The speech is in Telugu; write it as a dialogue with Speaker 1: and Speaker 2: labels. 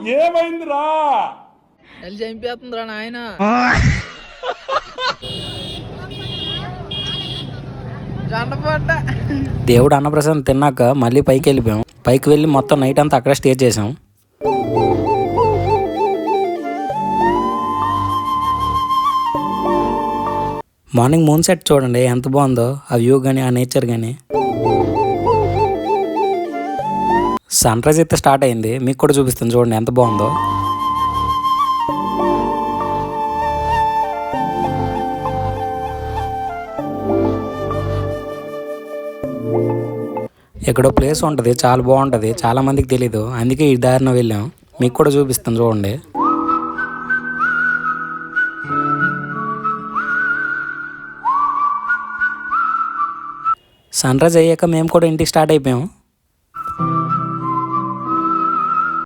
Speaker 1: ఏమైందిరా
Speaker 2: చంపేస్తుందిరా నాయన.
Speaker 3: దేవుడు అన్నప్రసాదం తిన్నాక మళ్ళీ పైకి వెళ్ళిపోయాం. పైకి వెళ్ళి మొత్తం నైట్ అంతా అక్కడ స్టే చేసాం. మార్నింగ్ మూన్ సెట్ చూడండి ఎంత బాగుందో, ఆ వ్యూ కానీ ఆ నేచర్ కానీ. సన్ రైజ్ అయితే స్టార్ట్ అయింది, మీకు కూడా చూపిస్తాను చూడండి ఎంత బాగుందో. ఎక్కడో ప్లేస్ ఉంటుంది, చాలా బాగుంటుంది, చాలా మందికి తెలీదు, అందుకే ఈ దారిన వెళ్ళాం. మీకు కూడా చూపిస్తాను చూడండి. సన్ రైజ్ అయ్యాక మేము కూడా ఇంటికి స్టార్ట్ అయిపోయాం.